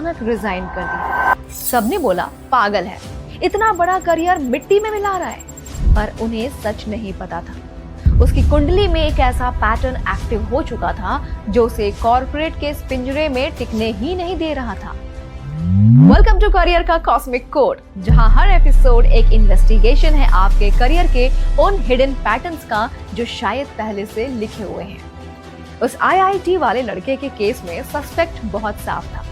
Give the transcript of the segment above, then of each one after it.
अचानक रिजाइन कर दिया। सबने बोला पागल है, इतना बड़ा करियर मिट्टी में मिला रहा है, पर उन्हें सच नहीं पता था उसकी कुंडली में एक ऐसा पैटर्न एक्टिव हो चुका था जो उसे कॉर्पोरेट के इस पिंजरे में टिकने ही नहीं दे रहा था। वेलकम टू करियर का कॉस्मिक कोड, जहां हर एपिसोड एक इन्वेस्टिगेशन है आपके करियर के उन हिडन पैटर्न्स का जो शायद पहले से लिखे हुए हैं। उस आईआईटी वाले लड़के के केस में सस्पेक्ट बहुत साफ था।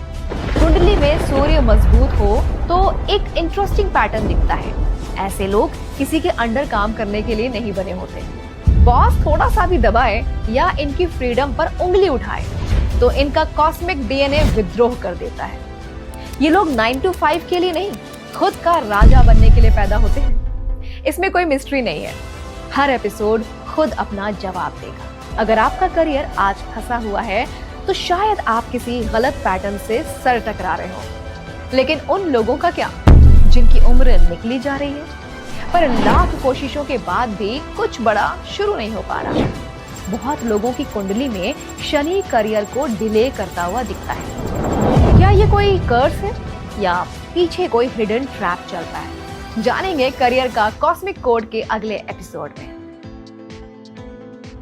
कुंडली में सूर्य मजबूत हो तो एक इंटरेस्टिंग पैटर्न दिखता है। ऐसे लोग किसी के अंडर काम करने के लिए नहीं बने होते। बॉस थोड़ा सा भी दबाए या इनकी फ्रीडम पर उंगली उठाए तो इनका कॉस्मिक डीएनए विद्रोह कर देता है। ये लोग 9 to 5 के लिए नहीं, खुद का राजा बनने के लिए पैदा होते हैं। इसमें कोई मिस्ट्री नहीं है, हर एपिसोड खुद अपना जवाब देगा। अगर आपका करियर आज फंसा हुआ है तो शायद आप किसी गलत पैटर्न से सर टकरा रहे हो। लेकिन उन लोगों का क्या जिनकी उम्र निकली जा रही है पर लाख कोशिशों के बाद भी कुछ बड़ा शुरू नहीं हो पा रहा। बहुत लोगों की कुंडली में शनि करियर को डिले करता हुआ दिखता है। क्या ये कोई कर्स है या पीछे कोई हिडन ट्रैप चल रहा है? जानेंगे करियर का कॉस्मिक कोड के अगले एपिसोड में।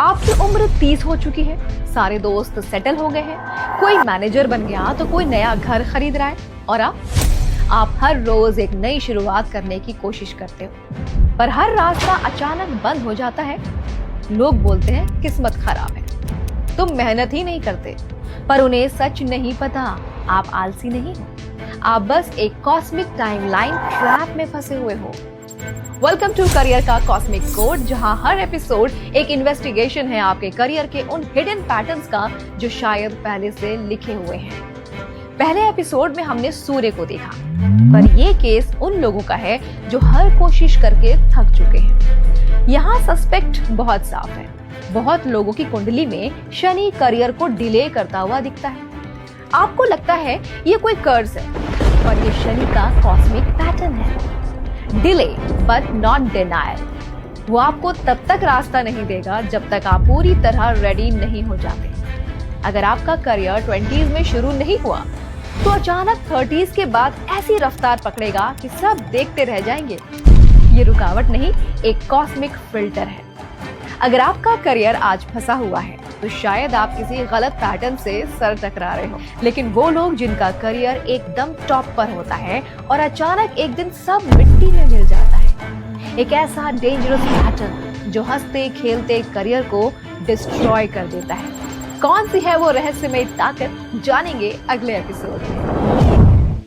आपकी उम्र 30 हो चुकी है, सारे दोस्त सेटल हो गए हैं, कोई मैनेजर बन गया तो कोई नया घर खरीद रहा है और आप हर रोज एक नई शुरुआत करने की कोशिश करते हो, पर हर रास्ता अचानक बंद हो जाता है। लोग बोलते हैं किस्मत खराब है, तुम मेहनत ही नहीं करते, पर उन्हें सच नहीं पता आप आलसी नहीं हो, आप बस एक कॉस्मिक टाइमलाइन ट्रैप में फंसे हुए हो। वेलकम टू करियर का कॉस्मिक कोड, जहां हर एपिसोड एक इन्वेस्टिगेशन है आपके करियर के उन हिडन पैटर्न्स का जो शायद पहले से लिखे हुए हैं। पहले एपिसोड में हमने सूर्य को देखा, पर ये केस उन लोगों का है जो हर कोशिश करके थक चुके हैं। यहाँ सस्पेक्ट बहुत साफ है। बहुत लोगों की कुंडली में शनि करियर को डिले करता हुआ दिखता है। आपको लगता है ये कोई कर्ज है, पर ये शनि का कॉस्मिक पैटर्न है। Delay but not denial. वो आपको तब तक रास्ता नहीं देगा जब तक आप पूरी तरह रेडी नहीं हो जाते। अगर आपका करियर 20s में शुरू नहीं हुआ तो अचानक 30s के बाद ऐसी रफ्तार पकड़ेगा कि सब देखते रह जाएंगे। ये रुकावट नहीं, एक कॉस्मिक फिल्टर है। अगर आपका करियर आज फंसा हुआ है तो शायद आप किसी गलत पैटर्न से सर टकरा रहे हो। लेकिन वो लोग जिनका करियर एकदम टॉप पर होता है और अचानक एक दिन सब मिट्टी में मिल जाता है, एक ऐसा डेंजरस पैटर्न जो हंसते खेलते करियर को डिस्ट्रॉय कर देता है। कौन सी है वो रहस्यमय ताकत, जानेंगे अगले एपिसोड में।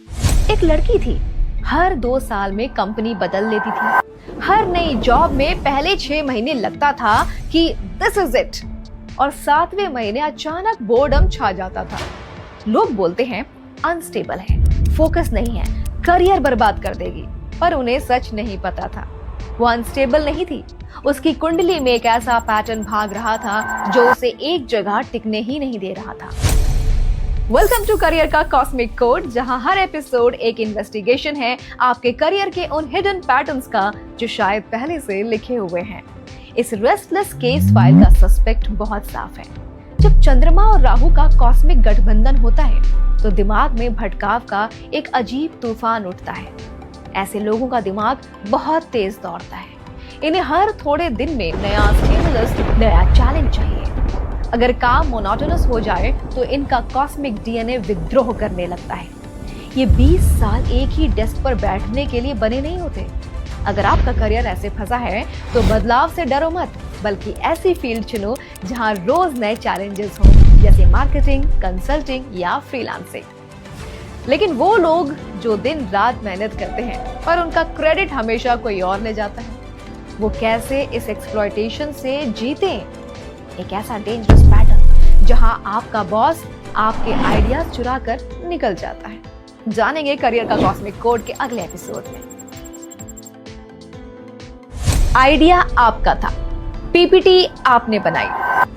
एक लड़की थी, हर 2 साल में कंपनी बदल लेती थी। हर नई जॉब में पहले 6 महीने लगता था कि दिस इज इट, और 7वें महीने अचानक बोर्डम छा जाता था। लोग बोलते हैं अनस्टेबल है, फोकस नहीं है, करियर बर्बाद कर देगी, पर उन्हें सच नहीं पता था वो अनस्टेबल नहीं थी। उसकी कुंडली में एक ऐसा पैटर्न भाग रहा था जो उसे एक जगह टिकने ही नहीं दे रहा था। वेलकम टू करियर का कॉस्मिक कोड, जहां हर एपिसोड एक इन्वेस्टिगेशन है आपके करियर के उन हिडन पैटर्न्स का जो शायद पहले से लिखे हुए हैं। इस रेस्टलेस केस फाइल का सस्पेक्ट बहुत साफ है। जब चंद्रमा और राहु का कॉस्मिक गठबंधन होता है तो दिमाग में भटकाव का एक अजीब तूफान उठता है। ऐसे लोगों का दिमाग बहुत तेज दौड़ता है। इन्हें हर थोड़े दिन में नया स्टिमुलस, नया चैलेंज चाहिए। अगर काम मोनोटोनस हो जाए तो इनका कॉस्मिक डीएनए विद्रोह करने लगता है। ये 20 साल एक ही डेस्क पर बैठने के लिए बने नहीं होते। अगर आपका करियर ऐसे फंसा है तो बदलाव से डरो मत, बल्कि ऐसी फील्ड चुनो जहां रोज नए चैलेंजेस हो, जैसे मार्केटिंग, कंसल्टिंग या फ्रीलांसिंग। लेकिन वो लोग जो दिन रात मेहनत करते हैं पर उनका क्रेडिट हमेशा कोई और ले जाता है, वो कैसे इस एक्सप्लॉयटेशन से जीते? एक ऐसा डेंजरस पैटर्न जहां आपका बॉस आपके आइडियाज चुरा कर निकल जाता है। जानेंगे करियर का कॉस्मिक कोड के अगले एपिसोड में। आइडिया आपका था, पीपीटी आपने बनाई,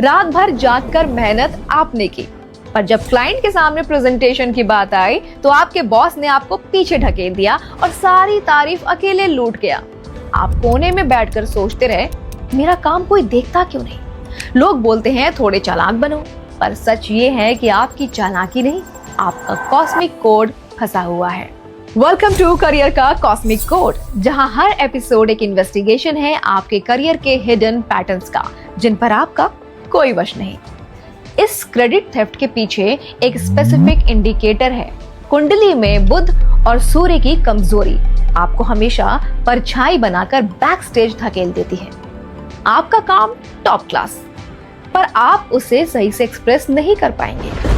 रात भर जाग कर मेहनत आपने की, पर जब क्लाइंट के सामने प्रेजेंटेशन की बात आई तो आपके बॉस ने आपको पीछे ढकेल दिया और सारी तारीफ अकेले लूट गया। आप कोने में बैठकर सोचते रहे, मेरा काम कोई देखता क्यों नहीं? लोग बोलते हैं थोड़े चालाक बनो, पर सच ये है कि आपकी चालाकी नहीं, आपका कॉस्मिक कोड फंसा हुआ है। वेलकम टू करियर का कॉस्मिक कोड, जहां हर एपिसोड एक इन्वेस्टिगेशन है आपके करियर के हिडन पैटर्न्स का, जिन पर आपका कोई वश नहीं। इस क्रेडिट थेफ्ट के पीछे एक स्पेसिफिक इंडिकेटर है। कुंडली में बुध और सूर्य की कमजोरी आपको हमेशा परछाई बनाकर बैक स्टेज धकेल देती है। आपका काम टॉप क्लास, पर आप उसे सही से एक्सप्रेस नहीं कर पाएंगे।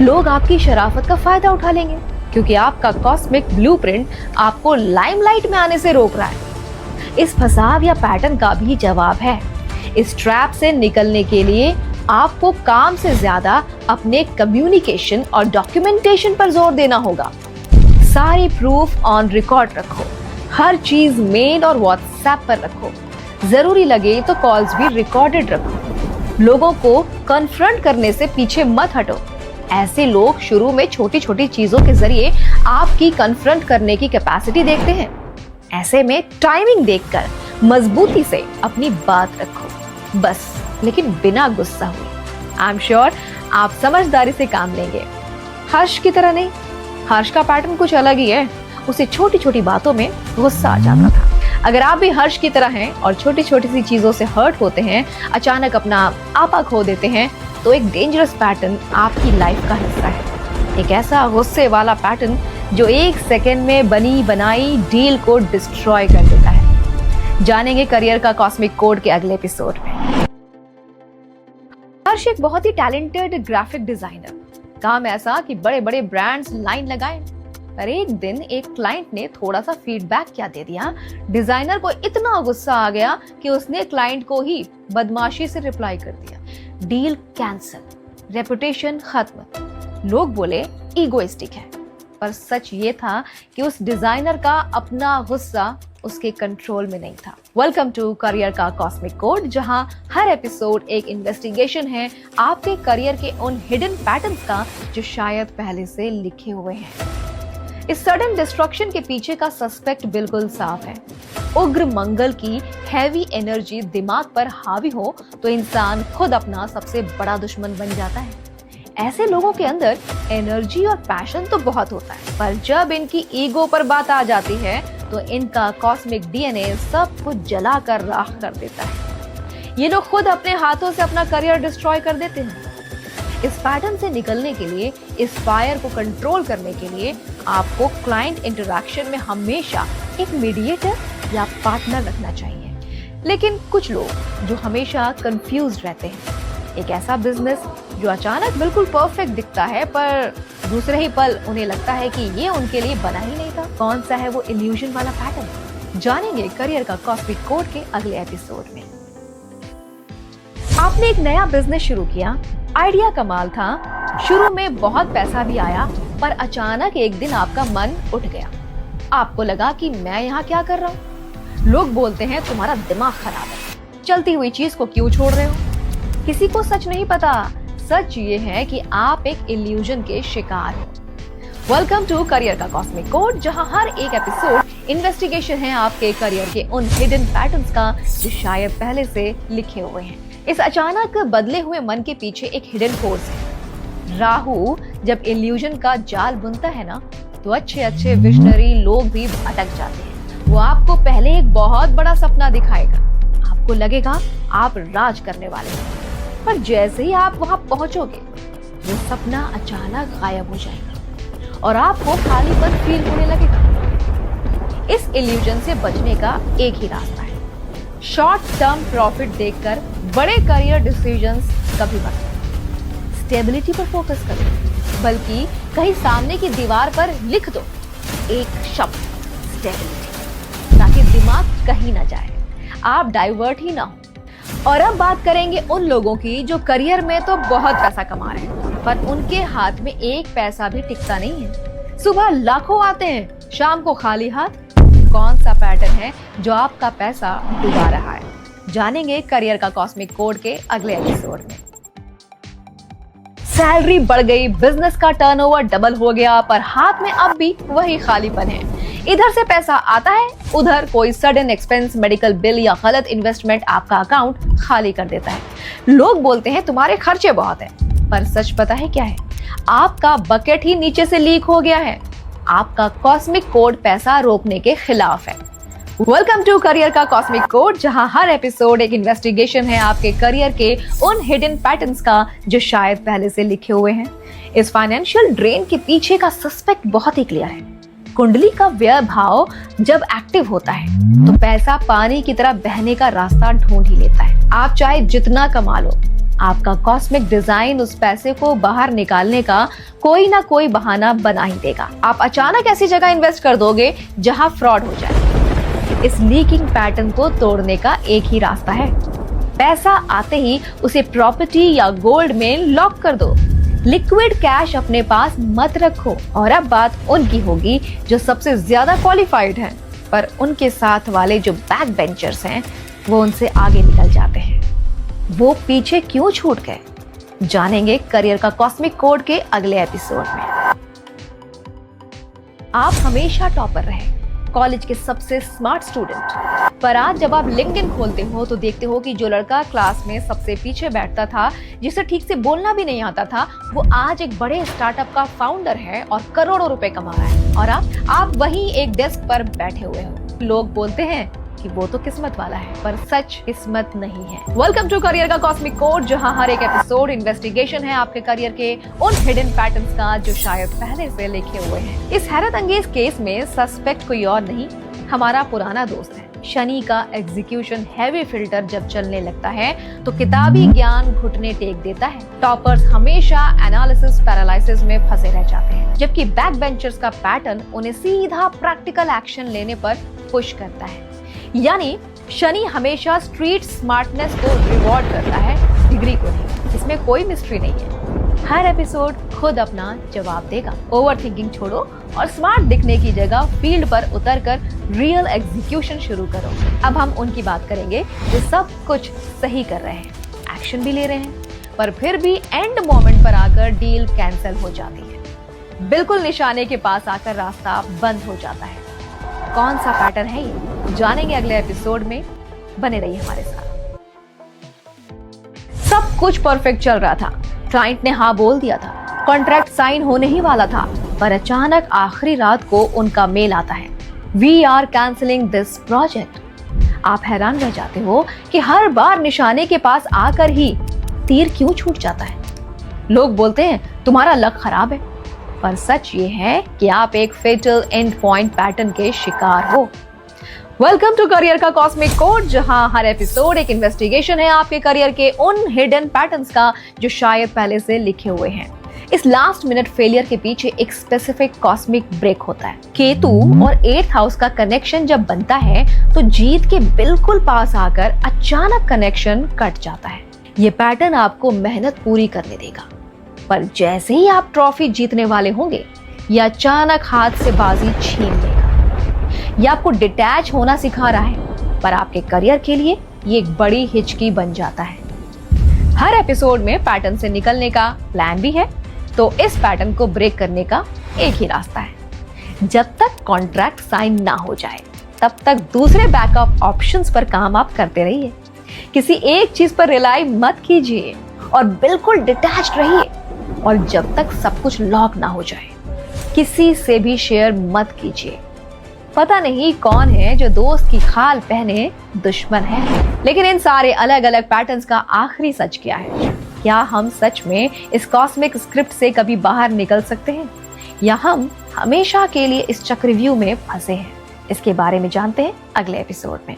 लोग आपकी शराफत का फायदा उठा लेंगे, क्योंकि आपका कॉस्मिक ब्लूप्रिंट आपको लाइमलाइट में आने से रोक रहा है। इस फसाव या पैटर्न का भी जवाब है। इस ट्रैप से निकलने के लिए आपको काम से ज्यादा अपने कम्युनिकेशन और डॉक्यूमेंटेशन पर जोर देना होगा। सारी प्रूफ ऑन रिकॉर्ड रखो, हर चीज मेल और व्हाट्सएप पर रखो, जरूरी लगे तो कॉल्स भी रिकॉर्डेड रखो। लोगों को कन्फ्रंट करने से पीछे मत हटो। ऐसे लोग शुरू में छोटी छोटी चीजों के जरिए आपकी कन्फ्रंट करने की कैपेसिटी देखते हैं। ऐसे में टाइमिंग देखकर मजबूती से अपनी बात रखो, बस, लेकिन बिना गुस्सा हुए। आई एम श्योर आप समझदारी से काम लेंगे। हर्ष की तरह नहीं, हर्ष का पैटर्न कुछ अलग ही है। उसे छोटी छोटी बातों में गुस्सा आ जाता था। अगर आप भी हर्ष की तरह हैं और छोटी छोटी सी चीजों से हर्ट होते हैं, अचानक अपना आपा खो देते हैं, तो एक डेंजरस पैटर्न आपकी लाइफ का हिस्सा है। एक ऐसा गुस्से वाला पैटर्न जो एक सेकेंड में बनी बनाई डील को डिस्ट्रॉय कर देता है। जानेंगे करियर का कॉस्मिक कोड के अगले एपिसोड में। हर्ष एक बहुत ही टैलेंटेड ग्राफिक डिजाइनर। काम ऐसा कि बड़े बड़े ब्रांड्स लाइन लगाए, पर एक दिन एक क्लाइंट ने थोड़ा सा फीडबैक क्या दे दिया। डिजाइनर को इतना गुस्सा आ गया कि उसने क्लाइंट को ही बदमाशी से रिप्लाई कर दिया। डील कैंसिल, रेपुटेशन खत्म। लोग बोले ईगोइस्टिक है, पर सच ये था कि उस डिजाइनर का अपना गुस्सा उसके कंट्रोल में नहीं था। वेलकम टू करियर का कॉस्मिक कोड, जहां हर एपिसोड एक इन्वेस्टिगेशन है आपके करियर के उन हिडन पैटर्न्स का जो शायद पहले से लिखे हुए हैं। इस सडन डिस्ट्रक्शन के पीछे का सस्पेक्ट बिल्कुल साफ है। उग्र मंगल की हैवी एनर्जी दिमाग पर हावी हो तो इंसान खुद अपना सबसे बड़ा दुश्मन बन जाता है। ऐसे लोगों के अंदर एनर्जी और पैशन तो बहुत होता है, पर जब इनकी ईगो पर बात आ जाती है तो इनका कॉस्मिक डीएनए सब कुछ जलाकर राख कर देता है। ये लोग खुद अपने हाथों से अपना करियर डिस्ट्रॉय कर देते हैं। इस पैटर्न से निकलने के लिए, इस फायर को कंट्रोल करने के लिए आपको क्लाइंट इंटरैक्शन में हमेशा एक मीडिएटर या पार्टनर रखना चाहिए। लेकिन कुछ लोग जो हमेशा कंफ्यूज रहते हैं, एक ऐसा बिजनेस जो अचानक बिल्कुल परफेक्ट दिखता है, पर दूसरे ही पल उन्हें लगता है कि ये उनके लिए बना ही नहीं था। कौन सा है वो इल्यूजन वाला पैटर्न, जानेंगे करियर का कॉस्मिक कोड के अगले एपिसोड में। आपने एक नया बिजनेस शुरू किया, आइडिया कमाल था, शुरू में बहुत पैसा भी आया, पर अचानक एक दिन आपका मन उठ गया। आपको लगा कि मैं यहाँ क्या कर रहा हूँ। लोग बोलते हैं तुम्हारा दिमाग खराब है, चलती हुई चीज को क्यों छोड़ रहे हो। किसी को सच नहीं पता, सच ये है कि आप एक इल्यूजन के शिकार हो। वेलकम टू करियर का कॉस्मिक कोड, जहां हर एक एपिसोड इन्वेस्टिगेशन है आपके करियर के उन हिडन पैटर्न्स का जो शायद पहले से लिखे हुए हैं। इस अचानक बदले हुए मन के पीछे एक हिडन फोर्स है। राहु जब इल्यूजन का जाल बुनता है ना, तो अच्छे अच्छे विजनरी लोग भी भटक जाते हैं। वो आपको पहले एक बहुत बड़ा सपना दिखाएगा, आपको लगेगा आप राज करने वाले हैं, पर जैसे ही आप वहां पहुंचोगे वो सपना अचानक गायब हो जाएगा और आपको खालीपन फील होने लगेगा। इस इल्यूजन से बचने का एक ही रास्ता है, शॉर्ट टर्म प्रॉफिट देखकर बड़े करियर डिसीजंस कभी मत करो। स्टेबिलिटी पर फोकस करो, बल्कि कहीं सामने की दीवार पर लिख दो एक शब्द स्टेबिलिटी, ताकि दिमाग कहीं ना जाए, आप डाइवर्ट ही ना हो। और अब बात करेंगे उन लोगों की जो करियर में तो बहुत पैसा कमा रहे हैं, पर उनके हाथ में एक पैसा भी टिकता नहीं है। सुबह लाखों आते हैं, शाम को खाली हाथ। कौन सा पैटर्न है जो आपका पैसा डुबा रहा है, जानेंगे करियर का कॉस्मिक कोड के अगले एपिसोड में। सैलरी बढ़ गई, बिजनेस का टर्नओवर डबल हो गया, पर हाथ में अब भी वही खालीपन है। इधर से पैसा आता है, उधर कोई सडन एक्सपेंस, मेडिकल बिल या गलत इन्वेस्टमेंट आपका अकाउंट खाली कर देता है। लोग बोलते हैं तुम्हारे खर्चे बहुत हैं, पर सच पता है क्या है? आपका बकेट ही नीचे से लीक हो गया है। आपका कॉस्मिक कोड पैसा रोकने के खिलाफ है। वेलकम टू करियर का कॉस्मिक कोड, जहां हर एपिसोड एक इन्वेस्टिगेशन है आपके करियर के उन हिडन पैटर्न्स का जो शायद पहले से लिखे हुए हैं। इस फाइनेंशियल ड्रेन के पीछे का सस्पेक्ट बहुत ही क्लियर है। कुंडली का व्यय भाव जब एक्टिव होता है तो पैसा पानी की तरह बहने का रास्ता ढूंढ ही लेता है। आप चाहे जितना कमा लो, आपका कॉस्मिक डिजाइन उस पैसे को बाहर निकालने का कोई ना कोई बहाना बना ही देगा। आप अचानक ऐसी जगह इन्वेस्ट कर दोगे जहां फ्रॉड हो जाए। इस लीकिंग पैटर्न को तोड़ने का एक ही रास्ता है। पैसा आते ही उसे प्रॉपर्टी या गोल्ड में लॉक कर दो। लिक्विड कैश अपने पास मत रखो। और अब बात उनकी होगी जो सबसे ज्यादा क्वालिफाइड हैं, पर उनके साथ वाले जो बैक बेंचर्स हैं वो उनसे आगे निकल जाते हैं। वो पीछे क्यों छूट गए, जानेंगे करियर का कॉस्मिक कोड के अगले एपिसोड में। आप हमेशा टॉपर रहे, कॉलेज के सबसे स्मार्ट स्टूडेंट, पर आज जब आप लिंक्डइन खोलते हो तो देखते हो कि जो लड़का क्लास में सबसे पीछे बैठता था, जिसे ठीक से बोलना भी नहीं आता था, वो आज एक बड़े स्टार्टअप का फाउंडर है और करोड़ों रुपए कमा रहा है। और आप वहीं एक डेस्क पर बैठे हुए हो। लोग बोलते हैं कि वो तो किस्मत वाला है, पर सच किस्मत नहीं है। वेलकम टू करियर का कॉस्मिक कोड, जहां हर एक एपिसोड इन्वेस्टिगेशन है आपके करियर के उन हिडन पैटर्न्स का जो शायद पहले से लिखे हुए हैं। इस हैरत अंगेज केस में सस्पेक्ट कोई और नहीं, हमारा पुराना दोस्त है। शनि का एग्जीक्यूशन हैवी फिल्टर जब चलने लगता है तो किताबी ज्ञान घुटने टेक देता है। टॉपर्स हमेशा एनालिसिस पैरालिसिस में फंसे रह जाते हैं, जबकि बैक बेंचर्स का पैटर्न उन्हें सीधा प्रैक्टिकल एक्शन लेने पर पुश करता है। यानी शनि हमेशा स्ट्रीट स्मार्टनेस को रिवॉर्ड करता है, डिग्री को नहीं। इसमें कोई मिस्ट्री नहीं है। हर एपिसोड खुद अपना जवाब देगा। ओवरथिंकिंग छोड़ो और स्मार्ट दिखने की जगह फील्ड पर उतरकर रियल एग्जीक्यूशन शुरू करो। अब हम उनकी बात करेंगे जो सब कुछ सही कर रहे हैं, एक्शन भी ले रहे हैं, पर फिर भी एंड मोमेंट पर आकर डील कैंसिल हो जाती है। बिल्कुल निशाने के पास आकर रास्ता बंद हो जाता है। कौन सा पैटर्न है ये, जानेंगे अगले एपिसोड में। बने रहिए हमारे साथ। सब कुछ परफेक्ट चल रहा था, क्लाइंट ने हाँ बोल दिया था, कॉन्ट्रैक्ट साइन होने ही वाला था, पर अचानक आखिरी रात को उनका मेल आता है, we are cancelling this project. आप हैरान रह जाते हो कि हर बार निशाने के पास आकर ही तीर क्यों छूट जाता है। लोग बोलते हैं तुम्हारा लक खराब है, पर सच ये है कि आप एक फेटल एंड पॉइंट पैटर्न के शिकार हो। वेलकम टू करियर का कॉस्मिक कोड, जहां हर एपिसोड एक इन्वेस्टिगेशन है आपके करियर के उन हिडन पैटर्न्स का जो शायद पहले से लिखे हुए हैं। इस लास्ट मिनट फेलियर के पीछे एक स्पेसिफिक कॉस्मिक ब्रेक होता है। केतु और 8th हाउस का कनेक्शन जब बनता है तो जीत के बिल्कुल पास आकर अचानक कनेक्शन कट जाता है। ये पैटर्न आपको मेहनत पूरी करने देगा, पर जैसे ही आप ट्रॉफी जीतने वाले होंगे, यह अचानक हाथ से बाजी छीन लेगा। यह आपको डिटैच होना सिखा रहा है, पर आपके करियर के लिए ये एक बड़ी हिचकी बन जाता है। हर एपिसोड में पैटर्न से निकलने का प्लान भी है, तो इस पैटर्न को ब्रेक करने का एक ही रास्ता है। जब तक कॉन्ट्रैक्ट साइन ना हो जाए, तब तक दूसरे बैकअप ऑप्शंस पर काम आप करते रहिए। किसी एक चीज पर रिलाई मत कीजिए और बिल्कुल डिटैच्ड रहिए। और जब तक सब कुछ लॉक ना हो जाए, किसी से भी शेयर मत कीजिए। पता नहीं कौन है जो दोस्त की खाल पहने दुश्मन है। लेकिन इन सारे अलग अलग पैटर्न्स का आखिरी सच क्या है? क्या हम सच में इस कॉस्मिक स्क्रिप्ट से कभी बाहर निकल सकते हैं, या हम हमेशा के लिए इस चक्रव्यूह में फंसे हैं? इसके बारे में जानते हैं अगले एपिसोड में।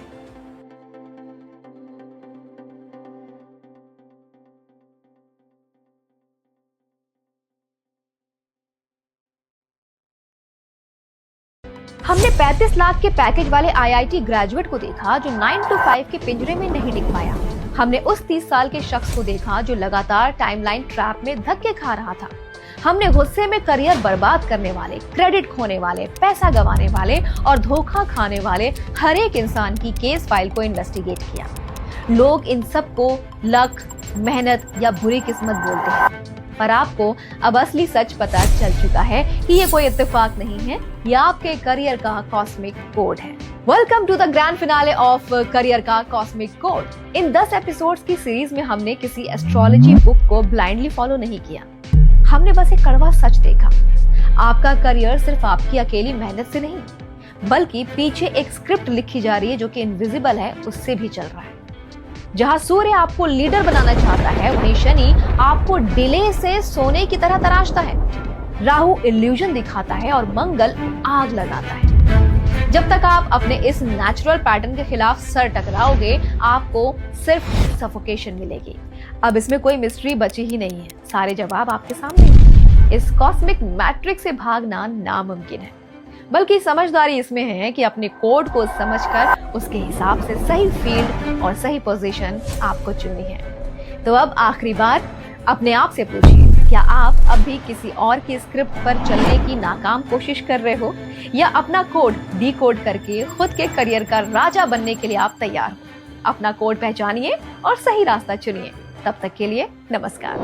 हमने 35 लाख के पैकेज वाले IIT ग्रेजुएट को देखा जो 9 to 5 के पिंजरे में नहीं टिक पाया। हमने उस 30 साल के शख्स को देखा जो लगातार टाइमलाइन ट्रैप में धक्के खा रहा था। हमने गुस्से में करियर बर्बाद करने वाले, क्रेडिट खोने वाले, पैसा गंवाने वाले और धोखा खाने वाले हर एक इंसान की केस फाइल को इन्वेस्टिगेट किया। लोग इन सब को लक, मेहनत या बुरी किस्मत बोलते हैं, पर आपको अब असली सच पता चल चुका है कि ये कोई इत्तेफाक नहीं है, ये आपके करियर का कॉस्मिक कोड है। Welcome to the grand finale of career का कॉस्मिक कोड। इन 10 एपिसोड्स की सीरीज में हमने किसी एस्ट्रोलॉजी बुक को ब्लाइंडली फॉलो नहीं किया। हमने बस एक कड़वा सच देखा। आपका करियर सिर्फ आपकी अकेली मेहनत से नहीं, बल्कि पीछे एक स्क्रिप्ट लिखी जा रही है जो कि इनविजिबल है, उससे भी चल रहा है। जहां सूर्य आपको लीडर बनाना चाहता है, वहीं शनि आपको डिले से सोने की तरह तराशता है। राहु इल्यूजन दिखाता है और मंगल आग लगाता है। जब तक आप अपने इस नेचुरल पैटर्न के खिलाफ सर टकराओगे, आपको सिर्फ सफोकेशन मिलेगी। अब इसमें कोई मिस्ट्री बची ही नहीं है, सारे जवाब आपके सामने हैं। इस कॉस्मिक मैट्रिक्स से भागना नामुमकिन है, बल्कि समझदारी इसमें है कि अपने कोड को समझकर उसके हिसाब से सही फील्ड और सही पोजीशन आपको चुननी है। तो अब आखिरी बार अपने आप से पूछिए, क्या आप अभी किसी और की स्क्रिप्ट पर चलने की नाकाम कोशिश कर रहे हो, या अपना कोड डीकोड करके खुद के करियर का राजा बनने के लिए आप तैयार हो? अपना कोड पहचानिए और सही रास्ता चुनिए। तब तक के लिए नमस्कार।